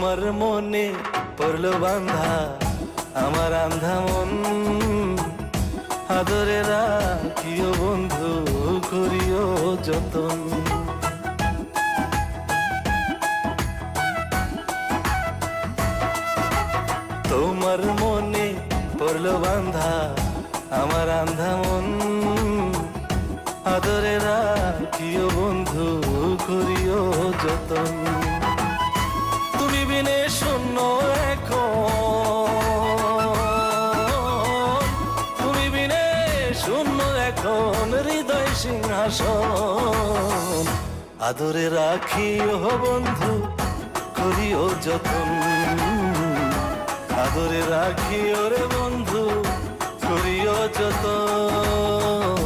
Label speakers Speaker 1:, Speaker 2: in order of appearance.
Speaker 1: তোমার মনে পড়লো বান্ধা আমার আন্ধা মন, আদরে রাখিও বন্ধু করিও যতন। তোমার মনে পড়লো বান্ধা আমার আন্ধা মন, আদরে রাখিও বন্ধু করিও যতন। তুমি বিনে শূন্য এখন, তুমি বিনে শূন্য এখন হৃদয় সিংহাসন, আদরে রাখিও বন্ধু করিও যতন, আদরে রাখিও রে বন্ধু করিও যতন।